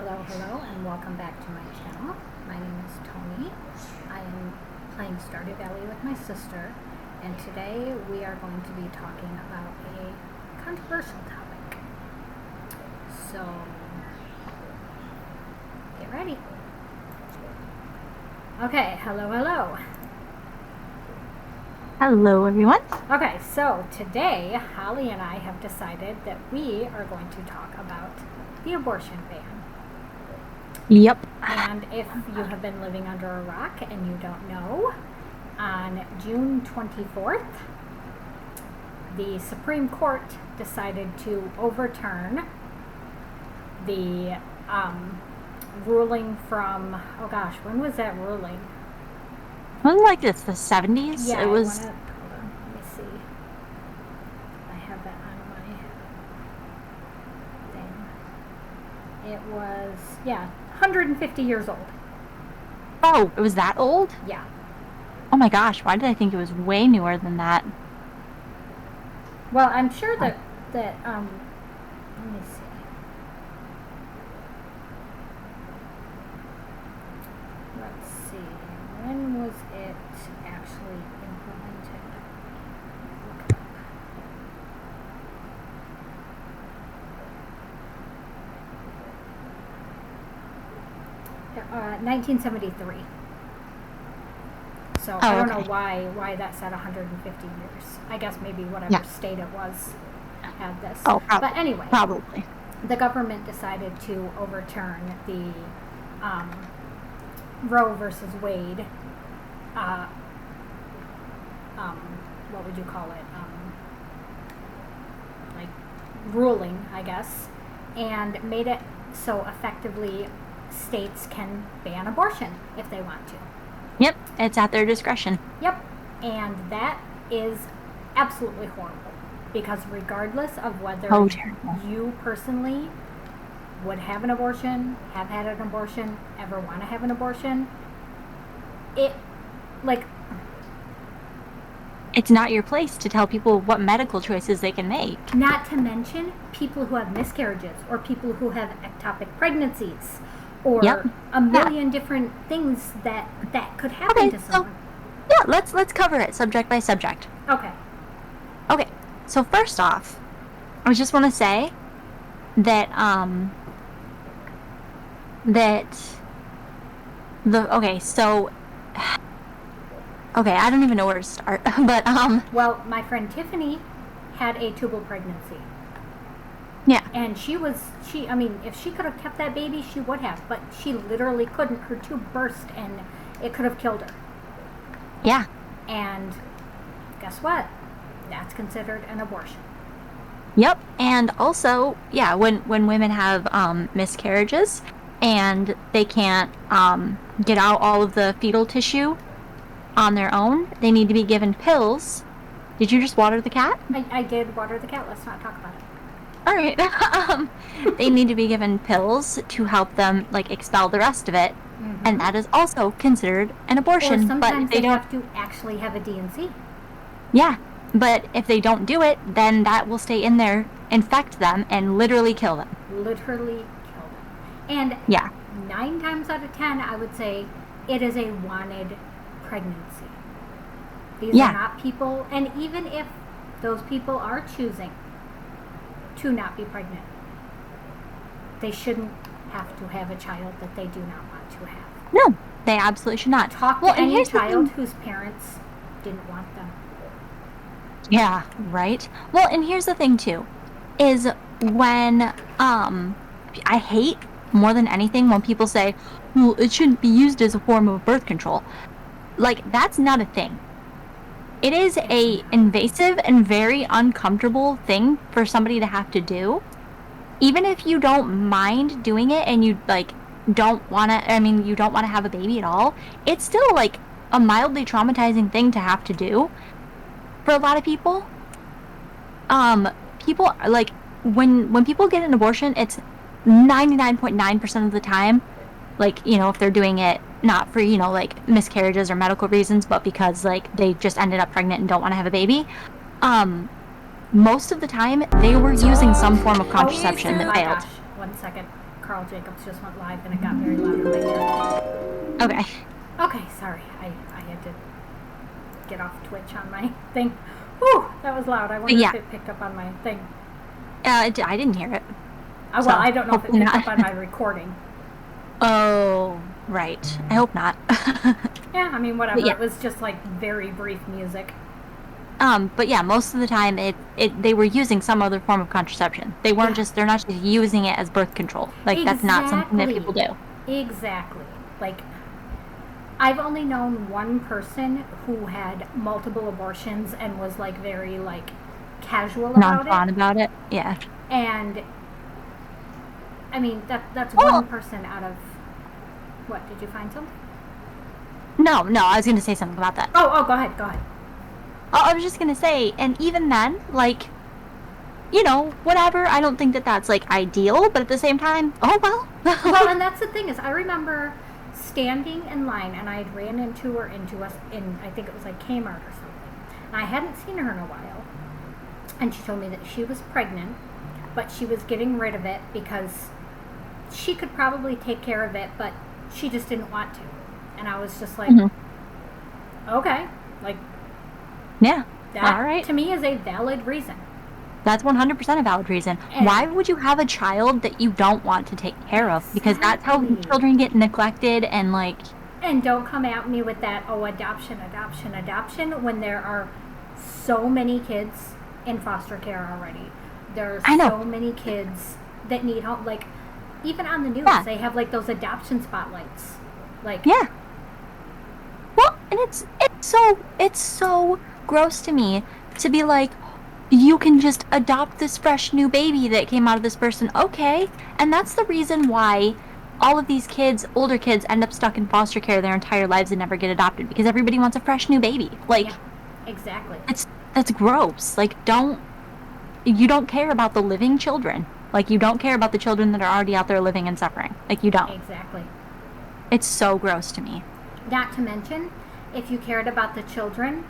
Hello, and welcome back to my channel. My name is Tony. I am playing Stardew Valley with my sister, and today we are going to be talking about a controversial topic. So, get ready. Okay, hello. Hello, everyone. Okay, so today Holly and I have decided that we are going to talk about the abortion ban. Yep. And if you have been living under a rock and you don't know, on June 24th, the Supreme Court decided to overturn the ruling from, when was that ruling? Wasn't like it's the 70s? Yeah, it was. hold on, let me see. I have that on my thing. It was, 150 years old. Oh, it was that old? Yeah. Oh my gosh, why did I think it was way newer than that? Well, I'm sure that let me see. Let's see. When was it actually implemented? Look it up. 1973. So I don't know why that said 150 years. I guess maybe whatever state it was had this. Oh, but anyway, probably. The government decided to overturn the Roe versus Wade. What would you call it? Like ruling, I guess, and made it so effectively states can ban abortion if they want to. Yep, it's at their discretion. Yep, and that is absolutely horrible because regardless of whether you personally would have an abortion, have had an abortion, ever want to have an abortion, it's not your place to tell people what medical choices they can make. Not to mention people who have miscarriages or people who have ectopic pregnancies or a million different things that could happen to someone. Let's cover it subject by subject. Okay. So first off, I just want to say that I don't even know where to start, but well, my friend Tiffany had a tubal pregnancy. Yeah. And if she could have kept that baby, she would have, but she literally couldn't. Her tube burst and it could have killed her. Yeah. And guess what? That's considered an abortion. Yep. And also, when women have miscarriages and they can't get out all of the fetal tissue on their own, they need to be given pills. Did you just water the cat? I did water the cat. Let's not talk about it. All right. They need to be given pills to help them expel the rest of it, and that is also considered an abortion. Or sometimes they have to actually have a D&C. Yeah, but if they don't do it, then that will stay in there, infect them, and literally kill them. And 9 times out of 10, I would say it is a wanted pregnancy. These are not people, and even if those people are choosing to not be pregnant, they shouldn't have to have a child that they do not want to have. No, they absolutely should not. Talk to any child whose parents didn't want them. Yeah, right. Well, and here's the thing too, is when I hate more than anything when people say, well, it shouldn't be used as a form of birth control. That's not a thing. It is a invasive and very uncomfortable thing for somebody to have to do. Even if you don't mind doing it and you don't want to have a baby at all, it's still a mildly traumatizing thing to have to do for a lot of people. People when people get an abortion, it's 99.9% of the time, if they're doing it not for, miscarriages or medical reasons, but because, they just ended up pregnant and don't want to have a baby. Most of the time, they were using some form of contraception that failed. 1 second. Carl Jacobs just went live and it got very loud in my ear. Okay. Okay, sorry. I had to get off Twitch on my thing. Whew, that was loud. I wonder if it picked up on my thing. I didn't hear it. Well, I don't know if it picked up on my recording. Oh, right. I hope not. Yeah, I mean, whatever. It was just like very brief music. But yeah, most of the time they were using some other form of contraception. They weren't they're not just using it as birth control. Like, that's not something that people do. Exactly. Like, I've only known one person who had multiple abortions and was like very like casual about Non-fun about it. Yeah. And I mean that's one person out of what? Did you find something? No, I was going to say something about that. Oh, go ahead. Oh, I was just going to say, and even then, like, you know, whatever, I don't think that that's, like, ideal, but at the same time, oh, well. Well, and that's the thing is, I remember standing in line, and I had ran into us in, I think it was, like, Kmart or something, and I hadn't seen her in a while, and she told me that she was pregnant, but she was getting rid of it because she could probably take care of it, but she just didn't want to. And I was just like, okay, like, yeah, that all right. To me is a valid reason. That's 100% a valid reason. And why would you have a child that you don't want to take care of? Because that's how children get neglected and like... And don't come at me with that, adoption, when there are so many kids in foster care already. There are so many kids that need help. Like, even on the news, they have like those adoption spotlights. Like, yeah. Well, and it's so gross to me to be like, you can just adopt this fresh new baby that came out of this person. Okay. And that's the reason why all of these kids, older kids, end up stuck in foster care their entire lives and never get adopted, because everybody wants a fresh new baby. Like, yeah, exactly. That's gross. Like, you don't care about the living children. Like, you don't care about the children that are already out there living and suffering. Like, you don't. Exactly. It's so gross to me. Not to mention, if you cared about the children,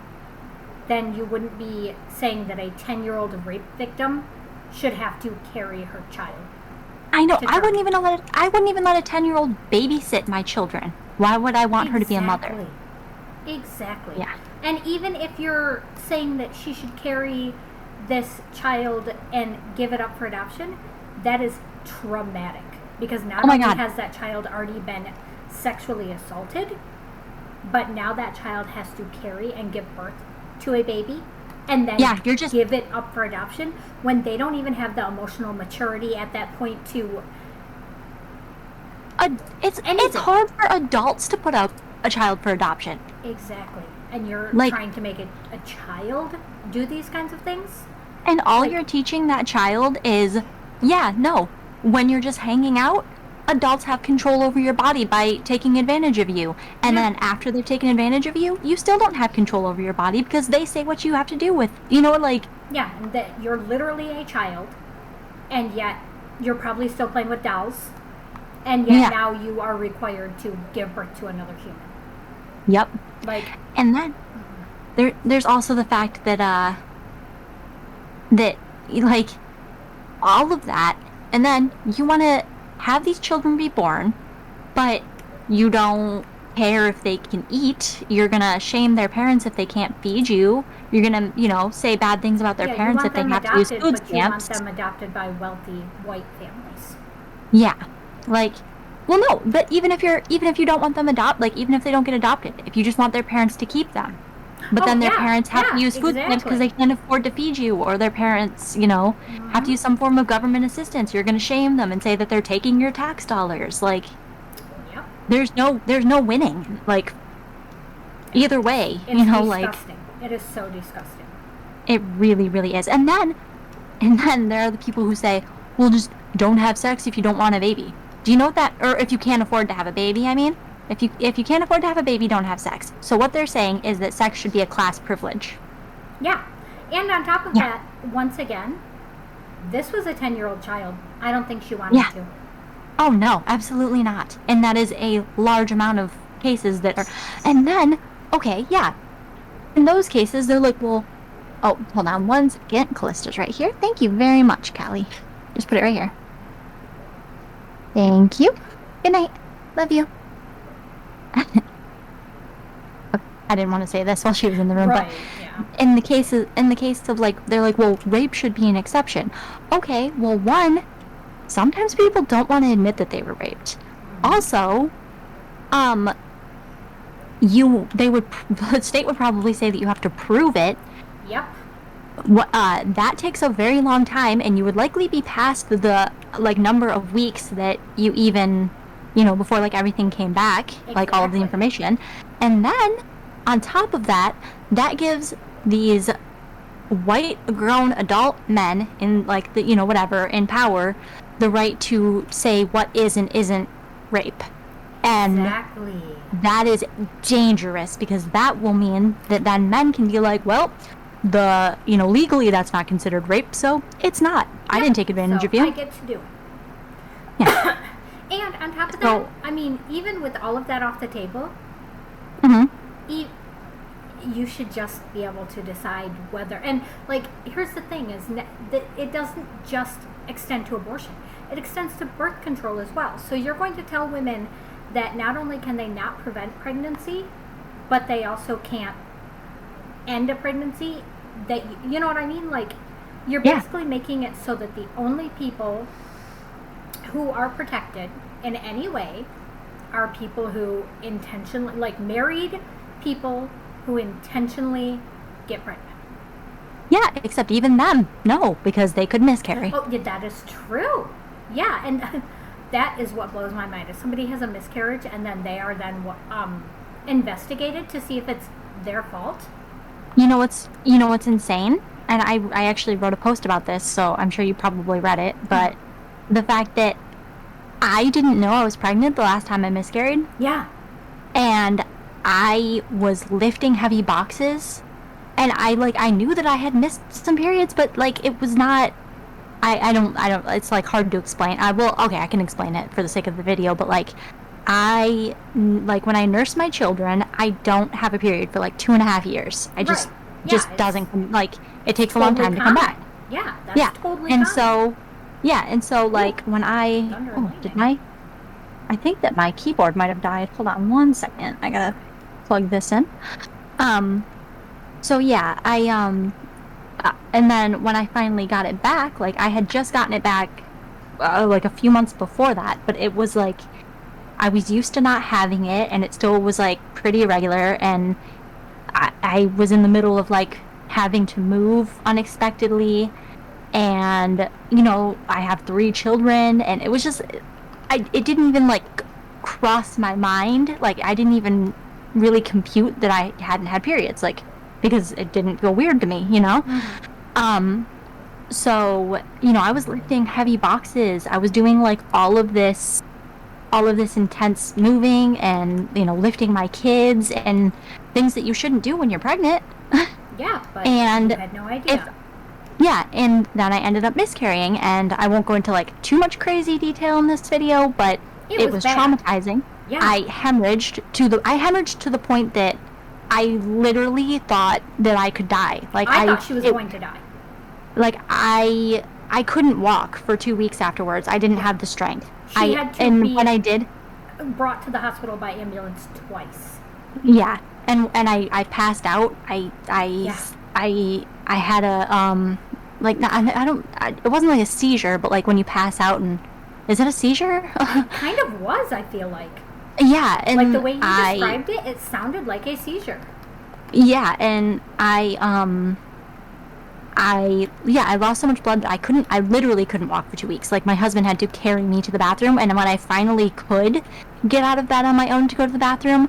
then you wouldn't be saying that a 10-year-old rape victim should have to carry her child. I know. I wouldn't even let a 10-year-old babysit my children. Why would I want her to be a mother? Exactly. Yeah. And even if you're saying that she should carry this child and give it up for adoption, that is traumatic. Because not only has that child already been sexually assaulted, but now that child has to carry and give birth to a baby and then give it up for adoption when they don't even have the emotional maturity at that point to it's hard for adults to put up a child for adoption. Exactly. And you're trying to make a child do these kinds of things, and all you're teaching that child is when you're just hanging out, adults have control over your body by taking advantage of you. And then after they've taken advantage of you, you still don't have control over your body because they say what you have to do with, like... Yeah, and that you're literally a child, and yet you're probably still playing with dolls, and yet now you are required to give birth to another human. Yep. Like... And then there's also the fact that, like, all of that, and then you want to have these children be born, but you don't care if they can eat. You're gonna shame their parents if they can't feed you. You're gonna, say bad things about their parents if they have to use food stamps. You want them adopted by wealthy white families. Yeah, like, well, no, but even if you don't want them even if they don't get adopted, if you just want their parents to keep them, but then their parents have to use food stamps because they can't afford to feed you, or their parents, have to use some form of government assistance, you're going to shame them and say that they're taking your tax dollars. Like, there's no winning. Like, either way, it's disgusting. It is so disgusting. It really, really is. And then there are the people who say, well, just don't have sex if you don't want a baby. Do you know that? Or if you can't afford to have a baby, I mean. If you can't afford to have a baby, don't have sex. So what they're saying is that sex should be a class privilege. Yeah. And on top of that, once again, this was a 10-year-old child. I don't think she wanted to. Oh, no, absolutely not. And that is a large amount of cases that are... And then, in those cases, they're like, well... Oh, hold on one second. Callista's right here. Thank you very much, Callie. Just put it right here. Thank you. Good night. Love you. I didn't want to say this while she was in the room, Right, but yeah. in the case of like, they're like, well, rape should be an exception. Okay, well, one, sometimes people don't want to admit that they were raped. Also, the state would probably say that you have to prove it. Yep. That takes a very long time, and you would likely be past the like number of weeks that you even, before like everything came back, like all of the Exactly. information. And then on top of that, that gives these white grown adult men in like the, whatever, in power, the right to say what is and isn't rape. And Exactly. that is dangerous, because that will mean that then men can be like, well, legally that's not considered rape, so it's not. I didn't take advantage so of you. I get to do it. Yeah. And on top of that, So- I mean, even with all of that off the table, Mhm. you should just be able to decide whether. And like, here's the thing: is that it doesn't just extend to abortion; it extends to birth control as well. So you're going to tell women that not only can they not prevent pregnancy, but they also can't end a pregnancy. That, you know what I mean? Like, you're Yeah. basically making it so that the only people who are protected in any way are people who intentionally, like married people who intentionally get pregnant. Yeah, except even them, no, because they could miscarry. Oh, yeah, that is true. Yeah, and that is what blows my mind. If somebody has a miscarriage and then they are then investigated to see if it's their fault. You know what's insane? And I actually wrote a post about this, so I'm sure you probably read it, but the fact that I didn't know I was pregnant the last time I miscarried, Yeah. and I was lifting heavy boxes, and I knew that I had missed some periods, but like it was not. I don't. It's like hard to explain. I can explain it for the sake of the video, but like when I nurse my children, I don't have a period for like 2.5 years. I just Right. just Yeah, doesn't, like, it takes a long totally time to come common. back. Yeah, that's Yeah, totally and common. so like when Thunder and lightning. I think that my keyboard might have died. Hold on one second. I gotta plug this in. So yeah, and then when I finally got it back, like I had just gotten it back like a few months before that, but it was like I was used to not having it, and it still was like pretty irregular, and I was in the middle of like having to move unexpectedly, and I have 3 children, and it was just it didn't even like cross my mind. Like I didn't even really compute that I hadn't had periods, like, because it didn't feel weird to me. So I was lifting heavy boxes. I was doing like all of this intense moving, and lifting my kids, and things that you shouldn't do when you're pregnant. Yeah, but And you had no idea. and then I ended up miscarrying, and I won't go into like too much crazy detail in this video, but it was bad. traumatizing. Yeah. I hemorrhaged to the point that I literally thought that I could die. Like I thought she was going to die. Like I couldn't walk for 2 weeks afterwards. I didn't have the strength. She had to be when I did, brought to the hospital by ambulance twice. yeah, and I passed out. I had a like, it wasn't like a seizure, but like when you pass out, and is it a seizure? Kind of was, I feel like. Yeah, and Like the way you described it, it sounded like a seizure. Yeah, and I lost so much blood that I literally couldn't walk for 2 weeks. Like my husband had to carry me to the bathroom, and when I finally could get out of bed on my own to go to the bathroom,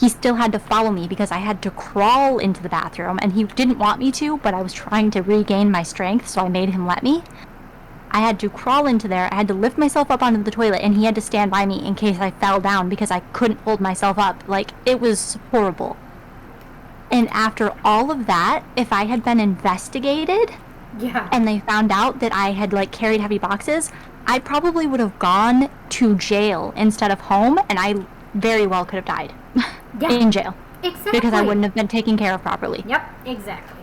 he still had to follow me because I had to crawl into the bathroom, and he didn't want me to, but I was trying to regain my strength, so I made him let me. I had to crawl into there. I had to lift myself up onto the toilet, and he had to stand by me in case I fell down because I couldn't hold myself up. Like, it was horrible. And after all of that, if I had been investigated, Yeah. and they found out that I had like carried heavy boxes, I probably would have gone to jail instead of home, and I very well could have died in jail. Exactly. Because I wouldn't have been taken care of properly. Yep, exactly.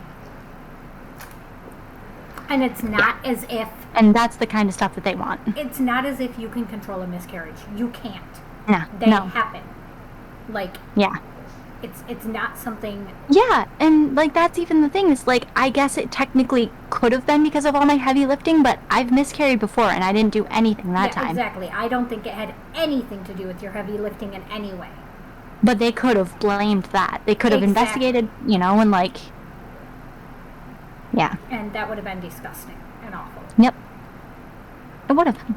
And it's not as if And that's the kind of stuff that they want. It's not as if you can control a miscarriage. You can't. No, They no. happen. Like, Yeah. it's not something. Yeah, and like that's even the thing is like I guess it technically could have been because of all my heavy lifting, but I've miscarried before and I didn't do anything that time. Exactly. I don't think it had anything to do with your heavy lifting in any way. But they could have blamed that. They could have Exactly. investigated, and like yeah. And that would have been disgusting and awful. Yep. It would have been.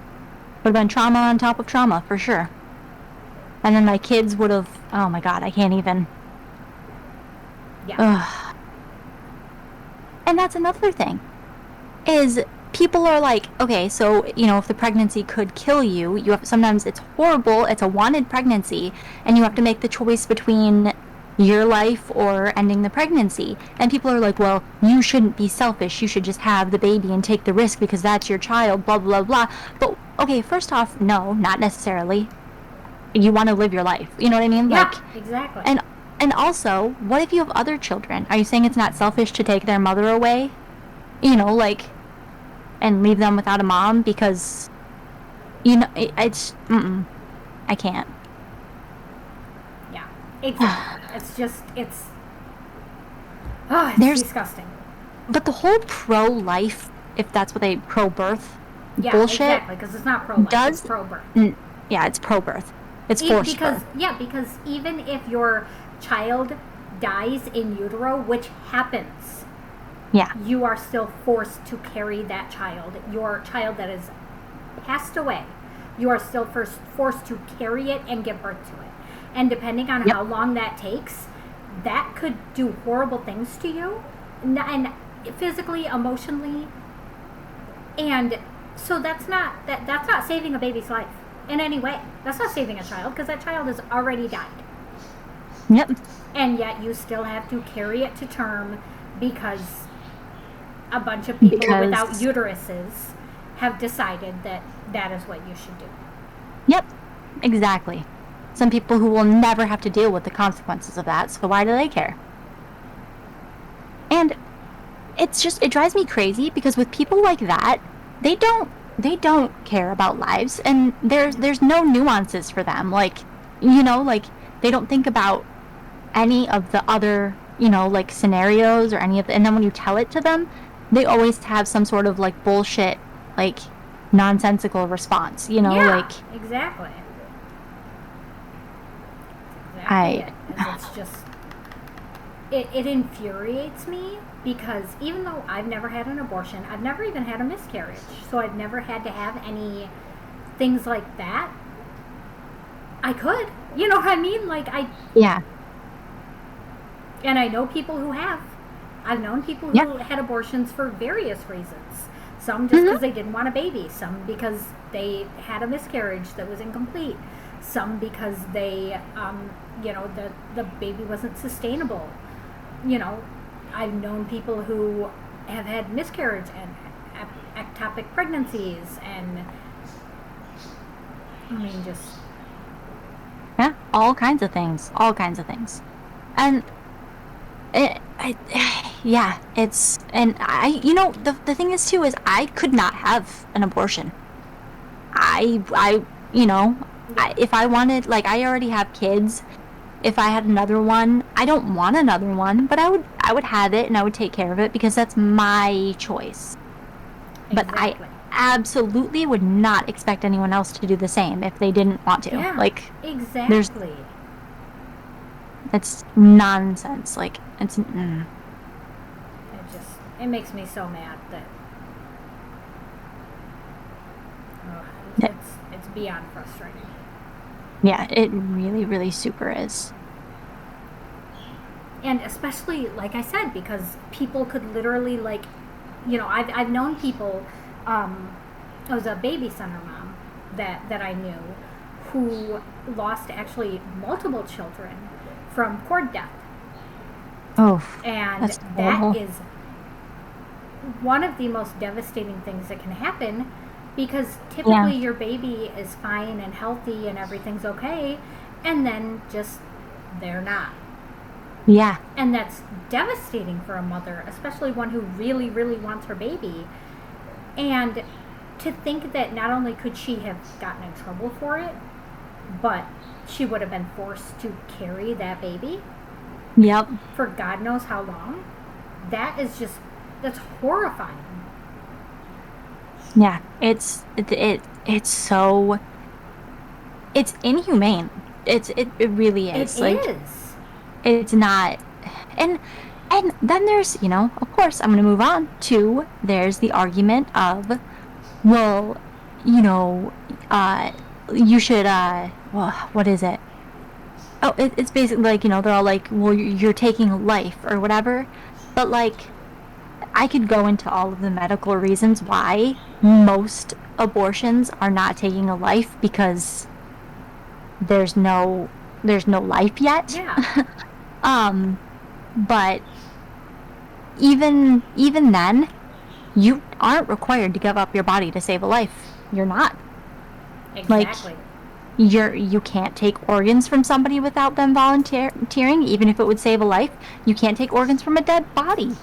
Would have been trauma on top of trauma for sure. And then my kids would have oh my god, I can't even. Yeah. Ugh. And that's another thing. Is people are like, okay, so if the pregnancy could kill you, sometimes it's horrible, it's a wanted pregnancy, and you have to make the choice between your life or ending the pregnancy. And people are like, well, you shouldn't be selfish, you should just have the baby and take the risk because that's your child, blah blah blah. But okay, first off, no, not necessarily. You want to live your life, you know what I mean? Yeah, exactly. And also, what if you have other children? Are you saying it's not selfish to take their mother away? And leave them without a mom because, it's, I can't. Yeah, exactly. it's disgusting. But the whole pro-life, if that's what pro-birth bullshit. Exactly, because it's not pro-life, it's pro-birth. Yeah, it's pro-birth. It's forced birth. Because even if your child dies in utero, which happens, you are still forced to carry that child. Your child that is passed away, you are still forced to carry it and give birth to it. And depending on how long that takes, that could do horrible things to you, and physically, emotionally, and so that's not saving a baby's life in any way. That's not saving a child because that child has already died. Yep. And yet you still have to carry it to term because a bunch of people without uteruses have decided that is what you should do. Yep, exactly. Some people who will never have to deal with the consequences of that, so why do they care? And it drives me crazy because with people like that, they don't care about lives, and there's no nuances for them. Like, like they don't think about any of the other, like scenarios or any of the, and then when you tell it to them, they always have some sort of like bullshit, like nonsensical response, like exactly. It's just it infuriates me because even though I've never had an abortion, I've never even had a miscarriage, so I've never had to have any things like that. I could, you know what I mean? Like and I know people who have. I've known people who had abortions for various reasons. Some just because they didn't want a baby. Some because they had a miscarriage that was incomplete. Some because they, the baby wasn't sustainable. I've known people who have had miscarriage and ectopic pregnancies, and I mean, just all kinds of things, and the thing is too is I could not have an abortion. If I wanted, like, I already have kids. If I had another one, I don't want another one, but I would have it and I would take care of it because that's my choice. exactly. But I absolutely would not expect anyone else to do the same if they didn't want to. Like, exactly. It's nonsense. Like, it's it makes me so mad that it's beyond frustrating. Yeah, it really, really super is. And especially, like I said, because people could literally, like, I've known people. I was a baby center mom that I knew who lost actually multiple children from cord death. Oh, and that is one of the most devastating things that can happen, because typically your baby is fine and healthy and everything's okay, and then just they're not. Yeah. And that's devastating for a mother, especially one who really, really wants her baby. And to think that not only could she have gotten in trouble for it, but she would have been forced to carry that baby Yep. for God knows how long. That's horrifying. Yeah. It's so, it's inhumane. It really is. It is. It's not, and then there's, of course, I'm going to move on to, there's the argument of, well, you should, well, what is it? Oh, it's basically like, they're all like, well, you're taking a life or whatever. But like, I could go into all of the medical reasons why most abortions are not taking a life, because there's no life yet. Yeah. But even then, you aren't required to give up your body to save a life. You're not. Exactly. Like, you can't take organs from somebody without them volunteering, even if it would save a life. You can't take organs from a dead body.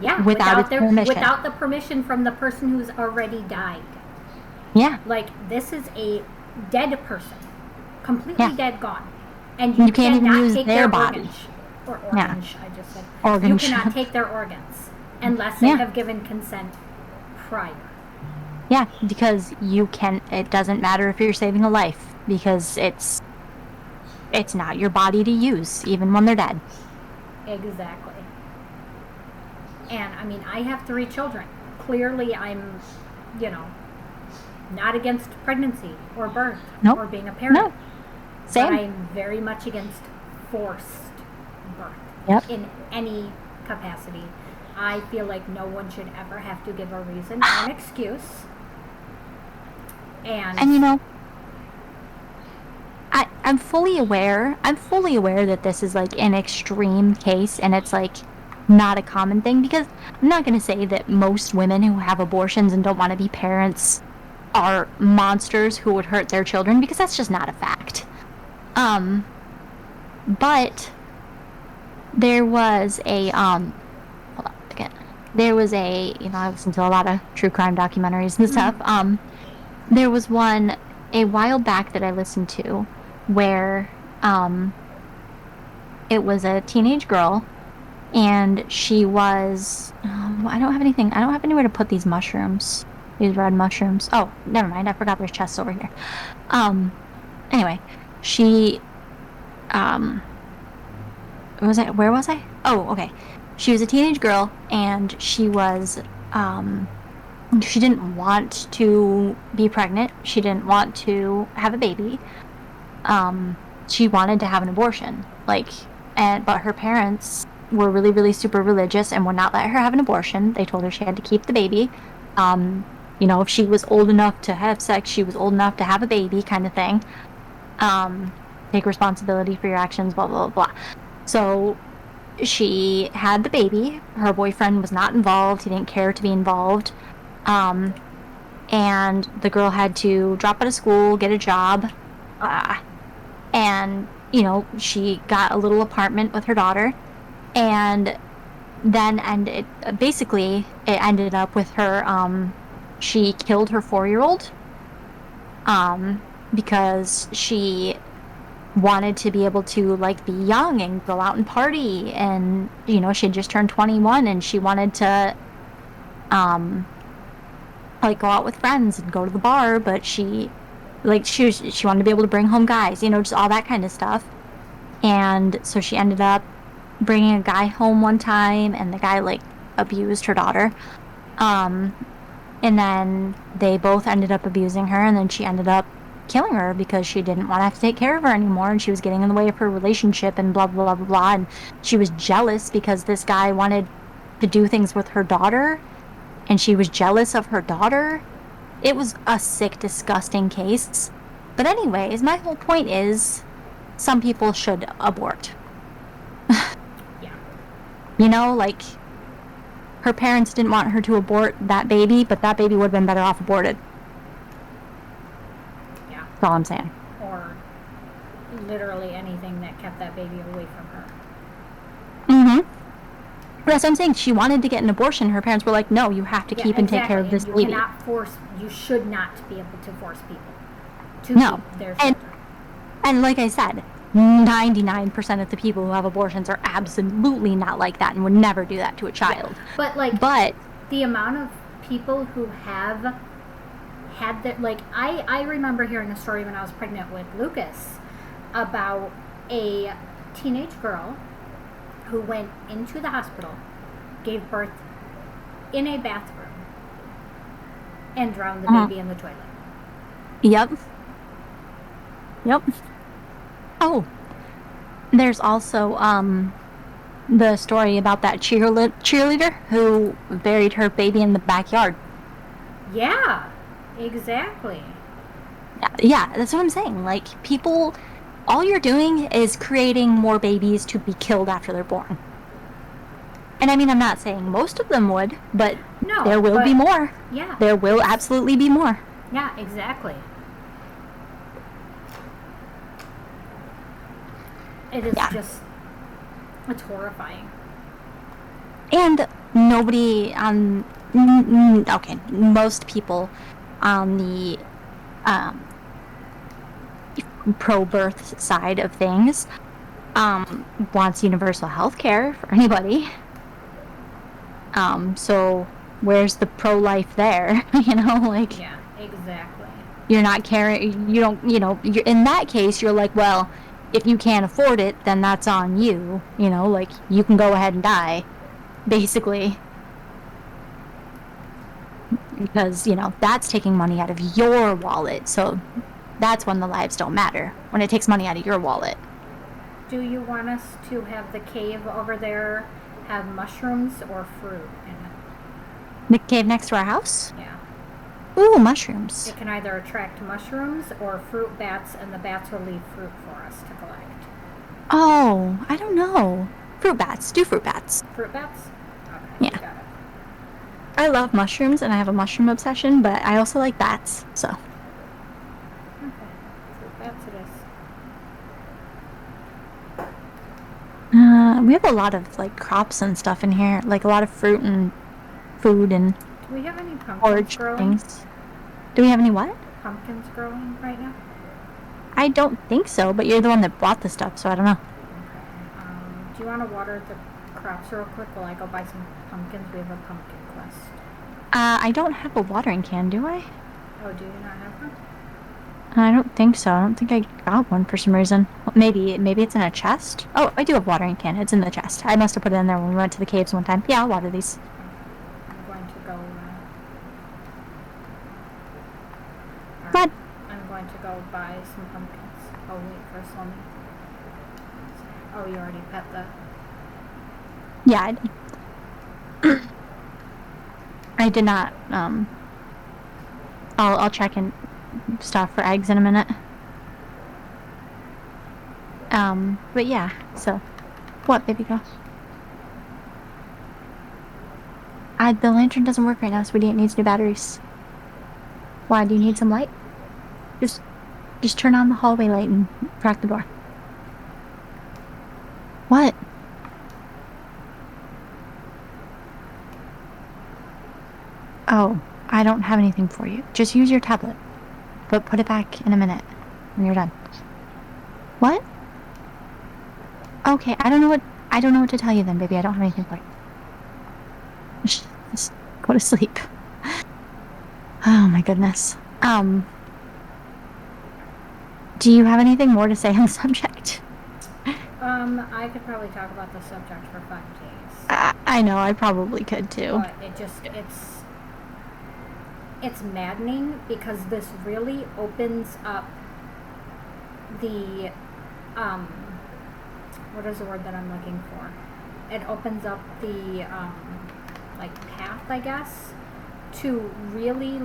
Yeah, without permission. Without the permission from the person who's already died. Yeah. Like, this is a dead person. Completely dead, gone. And you can't even use take their body. Organs, I just said. Organs. You cannot take their organs unless they have given consent prior. Yeah, because it doesn't matter if you're saving a life, because it's not your body to use, even when they're dead. Exactly. And, I mean, I have 3 children. Clearly, I'm, not against pregnancy or birth or being a parent. No. Same. But I'm very much against forced birth. Yep. In any capacity. I feel like no one should ever have to give a reason or an excuse. And I'm fully aware that this is like an extreme case, and it's like not a common thing, because I'm not going to say that most women who have abortions and don't want to be parents are monsters who would hurt their children, because that's just not a fact. But there was a hold on a second. There was I listen to a lot of true crime documentaries and stuff. There was one a while back that I listened to where it was a teenage girl, and she was I don't have anywhere to put these mushrooms, these red mushrooms. Oh, never mind, I forgot there's chests over here. Anyway, she where was I? Oh, okay. She was a teenage girl, and she was she didn't want to be pregnant. She didn't want to have a baby. She wanted to have an abortion. But her parents were really, really super religious and would not let her have an abortion. They told her she had to keep the baby. If she was old enough to have sex, she was old enough to have a baby, kind of thing. Take responsibility for your actions, blah, blah, blah, blah. So she had the baby. Her boyfriend was not involved. He didn't care to be involved. And the girl had to drop out of school, get a job. And, she got a little apartment with her daughter. And then, it ended up with her, she killed her 4-year-old. Because she wanted to be able to, be young and go out and party. And, she had just turned 21, and she wanted to, go out with friends and go to the bar, but she wanted to be able to bring home guys, just all that kind of stuff. And so she ended up bringing a guy home one time, and the guy, abused her daughter. And then they both ended up abusing her, and then she ended up killing her because she didn't want to have to take care of her anymore, and she was getting in the way of her relationship, and blah, blah, blah, blah, blah. And she was jealous because this guy wanted to do things with her daughter, and she was jealous of her daughter. It was a sick, disgusting case. But anyways, my whole point is, some people should abort. Yeah. Her parents didn't want her to abort that baby, but that baby would have been better off aborted. Yeah. That's all I'm saying. Or literally anything that kept that baby away from her. that's what I'm saying. She wanted to get an abortion. Her parents were like, no, you have to keep and take care of this baby. You should not be able to force people to keep their and, children. And like I said, 99% of the people who have abortions are absolutely not like that and would never do that to a child. Yeah. But the amount of people who have had that, like, I remember hearing a story when I was pregnant with Lucas about a teenage girl who went into the hospital, gave birth in a bathroom, and drowned the baby in the toilet. Yep. Oh, there's also the story about that cheerleader who buried her baby in the backyard. Yeah, exactly. Yeah, that's what I'm saying. Like, people, all you're doing is creating more babies to be killed after they're born. And I mean, I'm not saying most of them would, but there will be more. Yeah. There will absolutely be more. Yeah, exactly. It is just, it's horrifying. And nobody most people on the pro-birth side of things wants universal health care for anybody. So where's the pro-life there? Yeah, exactly. You're not caring, you're in that case, you're like, well, if you can't afford it, then that's on you, you can go ahead and die, basically. Because, that's taking money out of your wallet, so that's when the lives don't matter, when it takes money out of your wallet. Do you want us to have the cave over there have mushrooms or fruit in it? The cave next to our house? Yeah. Ooh, mushrooms. It can either attract mushrooms or fruit bats, and the bats will leave fruit for us to collect. Oh, I don't know. Fruit bats. Do fruit bats. Fruit bats? Okay. Yeah. Got it. I love mushrooms, and I have a mushroom obsession, but I also like bats, so. Okay. Fruit bats it is. We have a lot of, crops and stuff in here. Like, a lot of fruit and food and... Do we have any pumpkins growing? Things. Do we have any what? Pumpkins growing right now? I don't think so, but you're the one that bought the stuff, so I don't know. Okay. Do you want to water the crops real quick while I go buy some pumpkins? We have a pumpkin quest. I don't have a watering can, do I? Oh, do you not have one? I don't think so. I don't think I got one for some reason. Well, maybe it's in a chest. Oh, I do have a watering can. It's in the chest. I must have put it in there when we went to the caves one time. Yeah, I'll water these. I'm going to go... What? I'm going to go buy some pumpkins. Oh, wait for Sloan. Oh, you already pet the... Yeah, I did. I did not, I'll check and stuff for eggs in a minute. But yeah, so. What, baby girl? The lantern doesn't work right now, sweetie. It needs new batteries. Why, do you need some light? Just turn on the hallway light and crack the door. What? Oh, I don't have anything for you. Just use your tablet. But put it back in a minute when you're done. What? Okay, I don't know what to tell you then, baby. I don't have anything for you. Just go to sleep. Oh my goodness. Do you have anything more to say on the subject? I could probably talk about the subject for 5 days. I know, I probably could too. But it's maddening because this really opens up the, what is the word that I'm looking for? It opens up the, path, I guess, to really,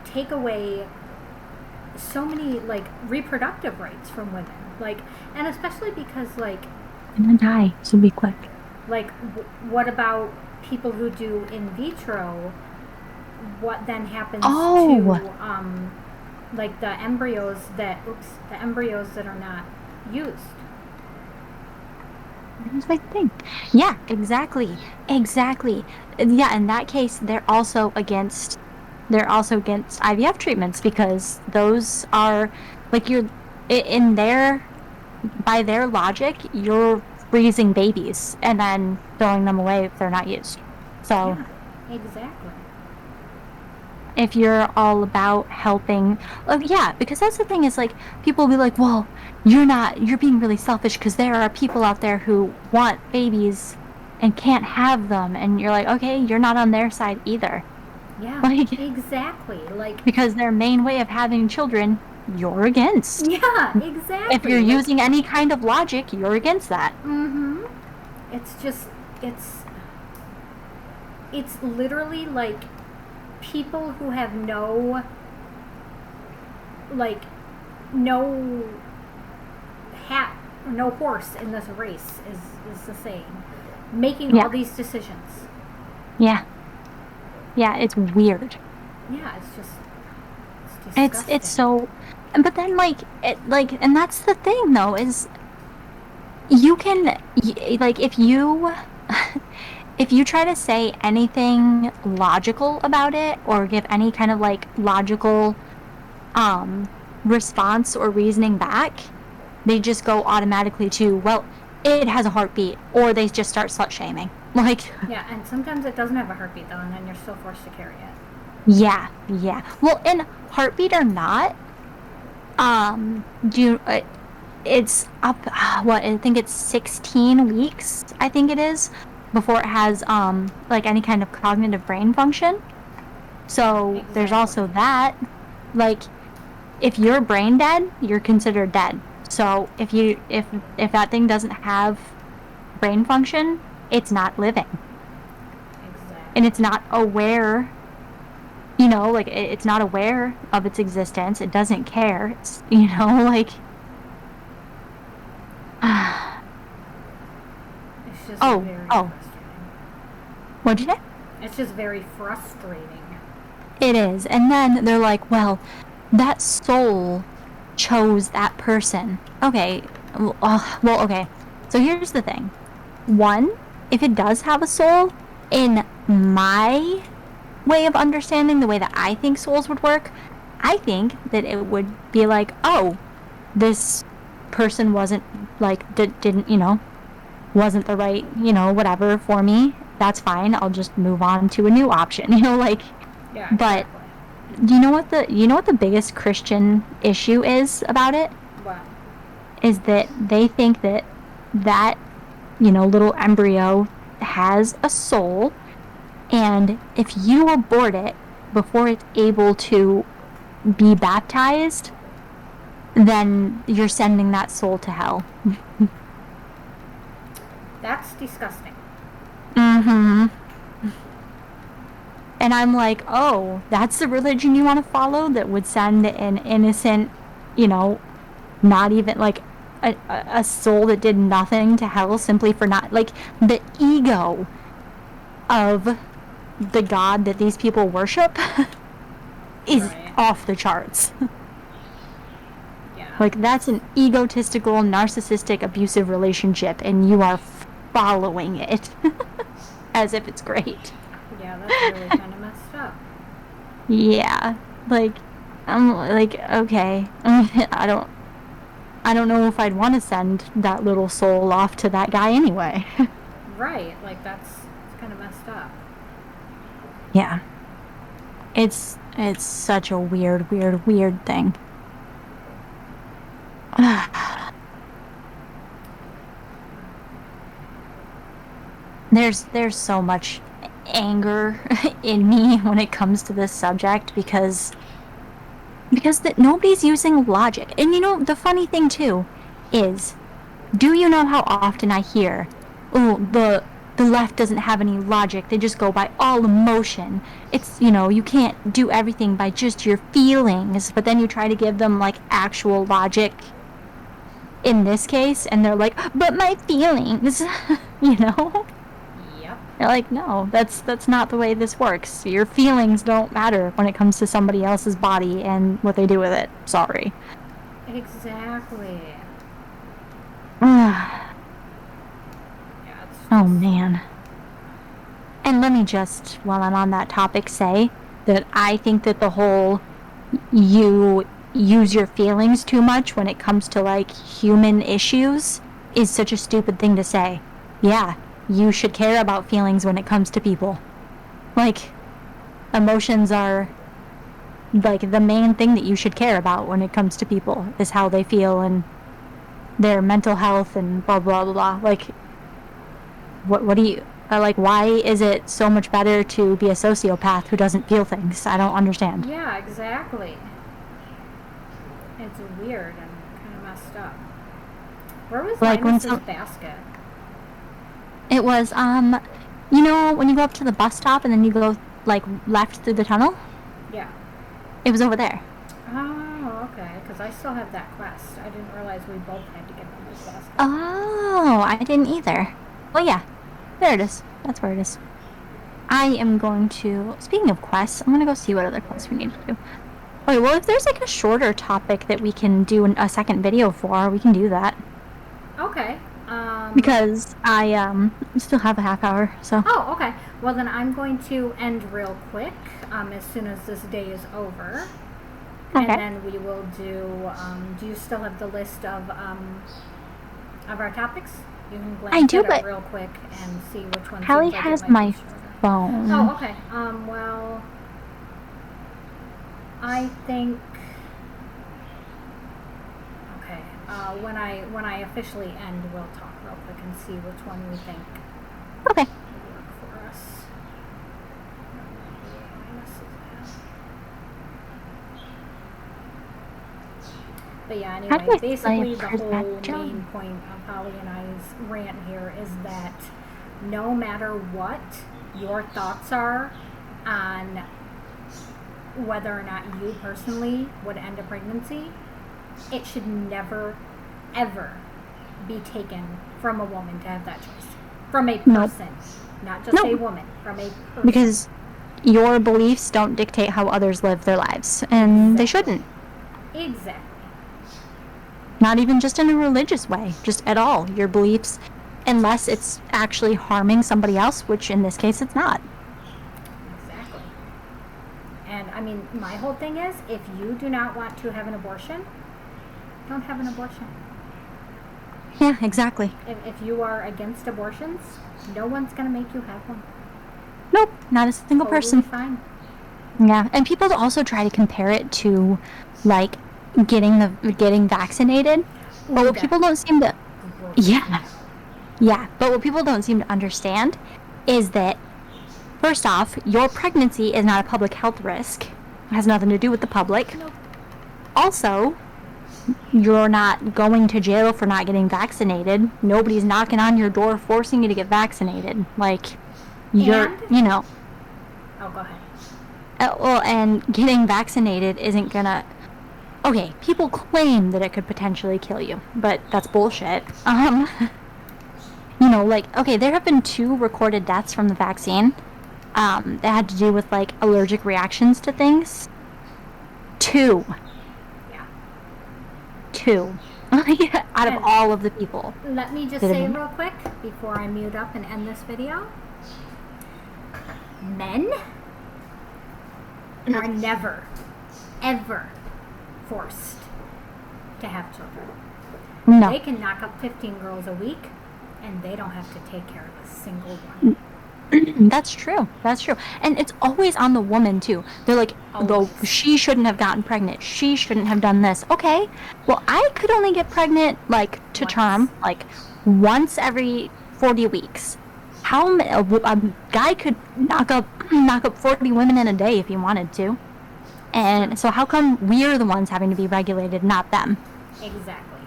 take away so many, reproductive rights from women. And especially because, I'm gonna die, so be quick. What about people who do in vitro? What then happens to, the embryos that are not used? Here's my thing. Yeah, exactly. Exactly. Yeah, in that case, they're also against IVF treatments because those are like in their by their logic, you're freezing babies and then throwing them away if they're not used. So Yeah, exactly. if you're all about helping, yeah, because that's the thing is like people will be like, well, you're being really selfish because there are people out there who want babies and can't have them. And you're like, okay, you're not on their side either. Yeah, Like, exactly. Like, because their main way of having children, you're against. yeah, If you're exactly. Like, using any kind of logic, you're against that. mm-hmm. It's just, it's literally like people who have like, no hat, no horse in this race is the saying, making Yeah. all these decisions. Yeah. Yeah, it's weird. Yeah, it's It's disgusting. so, but then and that's the thing though is you can like if you if you try to say anything logical about it or give any kind of like logical um response or reasoning back, they just go automatically to, well, it has a heartbeat, or they just start slut shaming. Like, Yeah, and sometimes it doesn't have a heartbeat though, and then you're still forced to carry it. yeah, yeah. Well, in heartbeat or not, do you, it's up what I think it's 16 weeks, I think it is, before it has like any kind of cognitive brain function. Yeah, So there's exactly. also that. Like if you're brain dead, you're considered dead. So if that thing doesn't have brain function, it's not living. And Exactly. it's not aware, like it's not aware of its existence. It doesn't care. It's, like It's just oh, very oh, frustrating. what'd you say? It's just very frustrating. It is. And then they're like, well, that soul chose that person. Okay. Well, okay. So here's the thing. One, if it does have a soul, in my way of understanding the way that I think souls would work, I think that it would be like, oh, this person wasn't like, didn't, wasn't the right, whatever for me. That's fine. I'll just move on to a new option, like, Yeah, but exactly. do you know what the biggest Christian issue is about it? But Is that they think that little embryo has a soul, and if you abort it before it's able to be baptized, then you're sending that soul to hell. that's disgusting. Mm-hmm. And I'm like, oh, that's the religion you want to follow that would send an innocent, you know, not even like a soul that did nothing to hell simply for not like the ego of the God that these people worship is Right. off the charts. Yeah. Like that's an egotistical, narcissistic, abusive relationship, and you are following it as if it's great. Yeah, that's really kind of messed up. Yeah, like I'm like okay, I don't know if I'd want to send that little soul off to that guy anyway. Right. Like it's kind of messed up. Yeah, it's such a weird, weird, weird thing. There's so much anger in me when it comes to this subject because that nobody's using logic. And the funny thing too is, do you know how often I hear, oh, the left doesn't have any logic. They just go by all emotion. It's, you can't do everything by just your feelings, but then you try to give them like actual logic in this case and they're like, but my feelings, you know? Yep. You're like, no, that's not the way this works. Your feelings don't matter when it comes to somebody else's body and what they do with it. Sorry. Exactly. Oh, man. And let me just, while I'm on that topic, say that I think that the whole you use your feelings too much when it comes to, like, human issues is such a stupid thing to say. Yeah, you should care about feelings when it comes to people. Like, emotions are, like, the main thing that you should care about when it comes to people is how they feel and their mental health and blah, blah, blah, blah. Like, what do you... like, why is it so much better to be a sociopath who doesn't feel things? I don't understand. Yeah, exactly. It's weird and kind of messed up. Where was Like, when Linus's basket? It was, you know, when you go up to the bus stop and then you go, like, left through the tunnel? Yeah. It was over there. Oh, okay. Because I still have that quest. I didn't realize we both had to get on this basket. Oh, I didn't either. Well, yeah. There it is. That's where it is. I am going to... Speaking of quests, I'm going to go see what other quests we need to do. Okay, well, if there's, like, a shorter topic that we can do a second video for, we can do that. Okay. Because I, still have a half hour, so... Oh, okay. Well, then I'm going to end real quick as soon as this day is over. Okay. And then we will do you still have the list of our topics? You can glance at it real quick and see which ones. Hallie has my phone. Oh, okay. Well, I think. Okay. When I officially end, we'll talk real quick and see which one we think. Okay. Will work for us. But yeah, anyway, basically the whole main point of Holly and I's rant here is that no matter what your thoughts are on whether or not you personally would end a pregnancy, it should never, ever be taken from a woman to have that choice. From a person. Not just a woman. From a person. Because your beliefs don't dictate how others live their lives. And they shouldn't. Exactly. Not even just in a religious way. Just at all. Your beliefs, unless it's actually harming somebody else, which in this case it's not. Exactly. And I mean, my whole thing is, if you do not want to have an abortion, don't have an abortion. Yeah, exactly. If you are against abortions, no one's going to make you have one. Nope, not a single person. Fine. Yeah, and people also try to compare it to, like, getting vaccinated. But what people don't seem to... Yeah, but what people don't seem to understand is that, first off, your pregnancy is not a public health risk. It has nothing to do with the public. Nope. Also, you're not going to jail for not getting vaccinated. Nobody's knocking on your door forcing you to get vaccinated. Like, you're, you know... Oh, go ahead. Well, and getting vaccinated isn't gonna... Okay, people claim that it could potentially kill you, but that's bullshit. You know, like, okay, there have been 2 recorded deaths from the vaccine that had to do with, like, allergic reactions to things. 2. Yeah. 2. Out of all of the people. Let me just say real quick, before I mute up and end this video. Men are never, ever forced to have children. No. They can knock up 15 girls a week, and they don't have to take care of a single one. That's true. That's true. And it's always on the woman, too. They're like, though, she shouldn't have gotten pregnant. She shouldn't have done this. Okay, well, I could only get pregnant, like, to term, like, once every 40 weeks. How a guy could knock up 40 women in a day if he wanted to. And so how come we're the ones having to be regulated, not them? Exactly.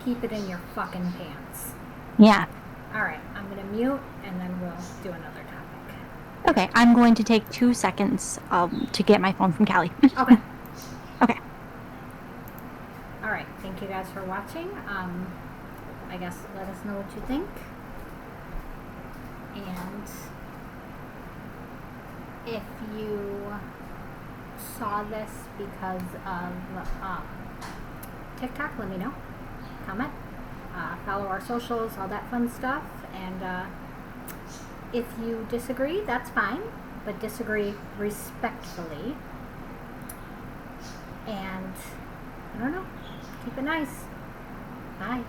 Keep it in your fucking pants. Yeah. Alright, I'm going to mute, and then we'll do another topic. Okay, I'm going to take 2 seconds to get my phone from Callie. Okay. Okay. Alright, thank you guys for watching. I guess let us know what you think. And if you saw this because of TikTok, let me know. Comment. Follow our socials, all that fun stuff. And if you disagree, that's fine, but disagree respectfully. And I don't know, keep it nice. Bye.